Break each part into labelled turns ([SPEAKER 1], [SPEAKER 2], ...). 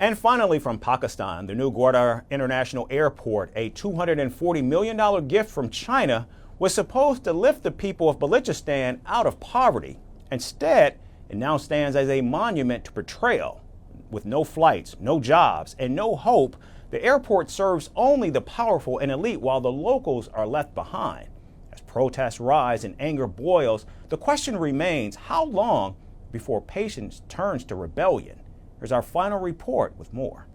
[SPEAKER 1] And finally, from Pakistan, the new Gwadar International Airport, a $240 million gift from China, was supposed to lift the people of Balochistan out of poverty. Instead, it now stands as a monument to betrayal. With no flights, no jobs, and no hope, the airport serves only the powerful and elite while the locals are left behind. As protests rise and anger boils, the question remains, how long before patience turns to rebellion? Here's our final report with more.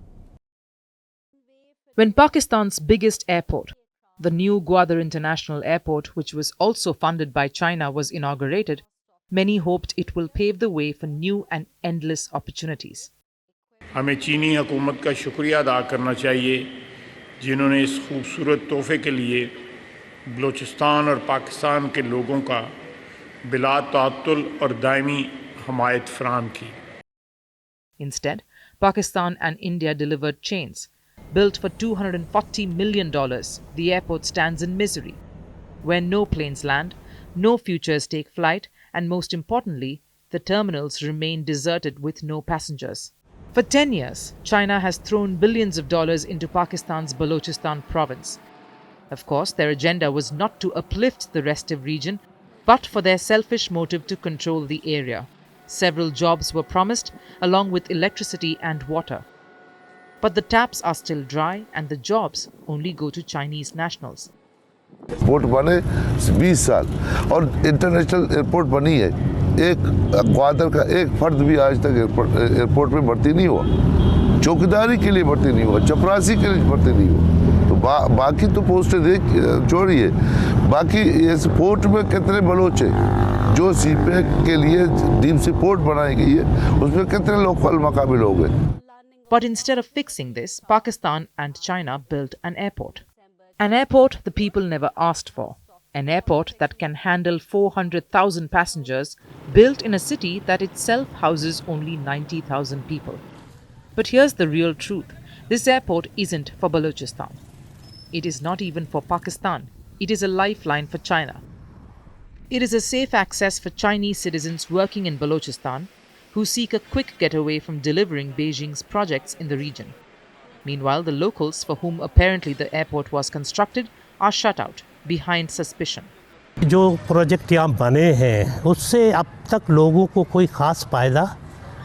[SPEAKER 2] When Pakistan's biggest airport, the new Gwadar International Airport, which was also funded by China, was inaugurated, many hoped it will pave the way for new and endless opportunities.
[SPEAKER 3] हमें चीनी हुकूमत का शुक्रिया अदा करना चाहिए जिन्होंने इस खूबसूरत तोहफे के लिए बलूचिस्तान और पाकिस्तान के लोगों का बिला तातुल और दायमी हमायत फराहम की.
[SPEAKER 2] Instead, Pakistan and India delivered chains. Built for $240 million, the airport stands in misery, where no planes land, no futures take flight, and most importantly, the terminals remain deserted with no passengers. For 10 years, China has thrown billions of dollars into Pakistan's Balochistan province. Of course, their agenda was not to uplift the restive region, but for their selfish motive to control the area. Several jobs were promised, along with electricity and water. But the taps are still dry and the jobs only go to Chinese nationals.
[SPEAKER 4] Airport बने 20 साल और international airport बनी है, एक ग्वादर का एक फर्द भी आज तक एयरपोर्ट में भर्ती नहीं हुआ, चौकीदारी के लिए भर्ती नहीं हुआ, चपरासी के लिए भर्ती नहीं हुआ. तो बाकी तो पोस्टें छोड़िए, बाकी एयरपोर्ट में कितने बलोच हैं जो सीपेक के लिए डीप सी पोर्ट बनाई गई है, उसमें कितने लोकल मकामी लोग हैं.
[SPEAKER 2] But instead of fixing this, Pakistan and China built an airport. An airport the people never asked for. An airport that can handle 400,000 passengers, built in a city that itself houses only 90,000 people. But here's the real truth. This airport isn't for Balochistan. It is not even for Pakistan. It is a lifeline for China. It is a safe access for Chinese citizens working in Balochistan who seek a quick getaway from delivering Beijing's projects in the region. Meanwhile, the locals for whom apparently the airport was constructed are shut out, behind suspicion.
[SPEAKER 5] जो project यहाँ बने हैं उससे अब तक लोगों को कोई ख़ास फ़ायदा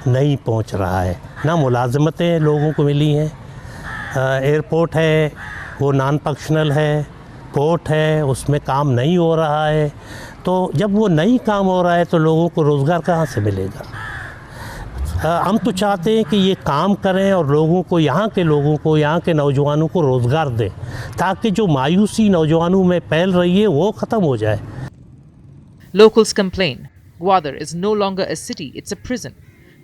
[SPEAKER 5] नहीं पहुँच रहा है, ना मुलाजमतें लोगों को मिली हैं. एयरपोर्ट है वो नॉन फंक्शनल है, पोर्ट है उसमें काम नहीं हो रहा है. तो जब वो नहीं काम हो रहा है तो लोगों को रोज़गार कहाँ से मिलेगा. हम तो चाहते हैं कि ये काम करें और लोगों को, यहाँ के लोगों को, यहाँ के नौजवानों को रोज़गार दें, ताकि जो मायूसी नौजवानों में फैल रही है वो ख़त्म हो जाए.
[SPEAKER 2] Locals complain. Gwadar is no longer a city, it's a prison.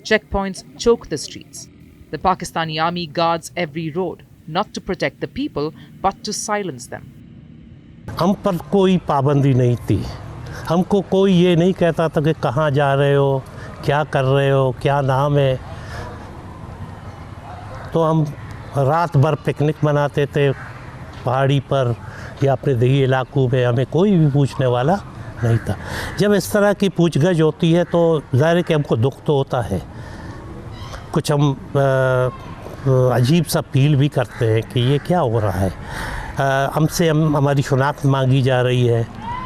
[SPEAKER 2] Checkpoints choke the streets. The Pakistani army guards every road, not to protect the people, but to silence them.
[SPEAKER 5] हम पर कोई पाबंदी नहीं थी. हमको कोई ये नहीं कहता था कि कहाँ जा रहे हो, क्या कर रहे हो, क्या नाम है. तो हम रात भर पिकनिक मनाते थे पहाड़ी पर या अपने देही इलाकों में, हमें कोई भी पूछने वाला नहीं था. जब इस तरह की पूछगछ होती है तो ज़ाहिर है कि हमको दुख तो होता है. कुछ हम अजीब सा फील भी करते हैं कि ये क्या हो रहा है. हमसे हमारी शनाख्त मांगी जा रही है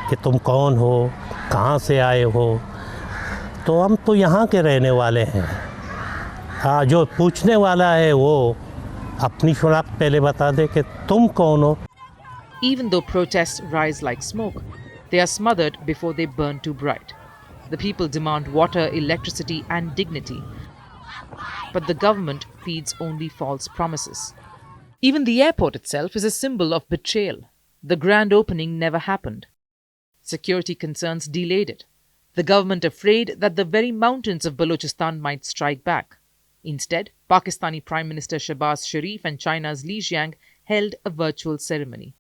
[SPEAKER 5] कि तुम कौन हो, कहाँ से आए हो. तो हम तो यहाँ के रहने वाले हैं. हाँ, जो पूछने वाला है वो अपनी शनाख्त पहले बता दे कि तुम कौन हो.
[SPEAKER 2] Even though protests rise like smoke, they are smothered before they burn too bright. The people demand water, electricity and dignity. But the government feeds only false promises. Even the airport itself is a symbol of betrayal. The grand opening never happened. Security concerns delayed it. The government afraid that the very mountains of Balochistan might strike back. Instead, Pakistani Prime Minister Shehbaz Sharif and China's Li Qiang held a virtual ceremony.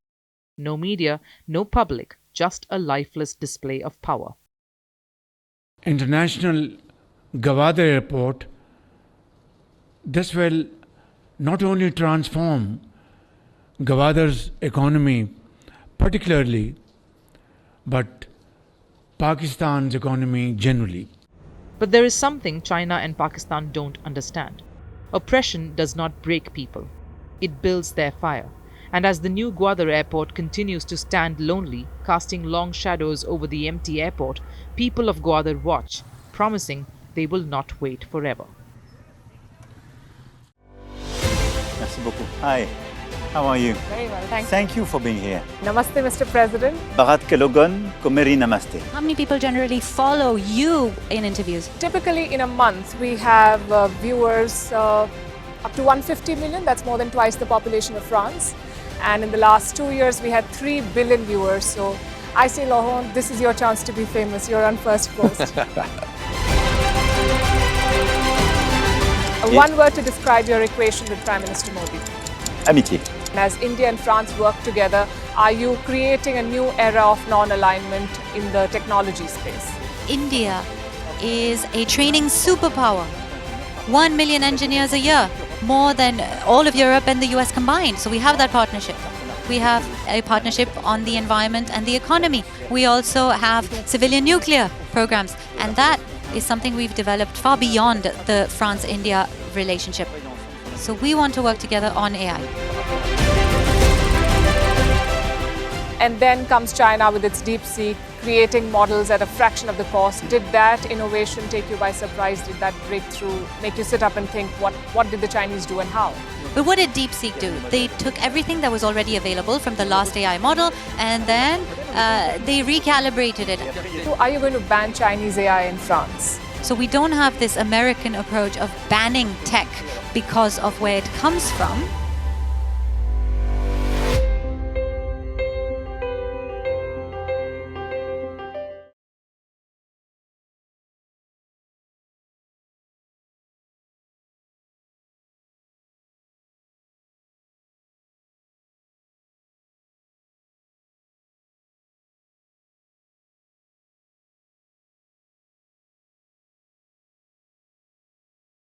[SPEAKER 2] No media, no public, just a lifeless display of power.
[SPEAKER 3] International Gwadar Airport, this will not only transform Gwadar's economy particularly, but Pakistan's economy generally.
[SPEAKER 2] But there is something China and Pakistan don't understand. Oppression does not break people. It builds their fire. And as the new Gwadar airport continues to stand lonely, casting long shadows over the empty airport, people of Gwadar watch, promising they will not wait forever.
[SPEAKER 6] Merci beaucoup. Hi, how are you?
[SPEAKER 7] Very well, thank you.
[SPEAKER 6] Thank you for being here.
[SPEAKER 7] Namaste, Mr. President.
[SPEAKER 6] Bharat ke logon ko meri namaste.
[SPEAKER 8] How many people generally follow you in interviews?
[SPEAKER 7] Typically in a month, we have viewers up to 150 million. That's more than twice the population of France. And in the last 2 years, we had 3 billion viewers. So I say, Lohon, this is your chance to be famous. You're on Firstpost. One word to describe your equation with Prime Minister Modi.
[SPEAKER 6] Amitié.
[SPEAKER 7] As India and France work together, are you creating a new era of non-alignment in the technology space?
[SPEAKER 8] India is a training superpower. 1 million engineers a year, more than all of Europe and the US combined. So we have that partnership. We have a partnership on the environment and the economy. We also have civilian nuclear programs, and that is something we've developed far beyond the France-India relationship. So we want to work together on AI.
[SPEAKER 7] And then comes China with its DeepSeek, creating models at a fraction of the cost. Did that innovation take you by surprise? Did that breakthrough make you sit up and think, what did the Chinese do and how?
[SPEAKER 8] But what did DeepSeek do? They took everything that was already available from the last AI model, and then they recalibrated it.
[SPEAKER 7] So are you going to ban Chinese AI in France?
[SPEAKER 8] So we don't have this American approach of banning tech because of where it comes from.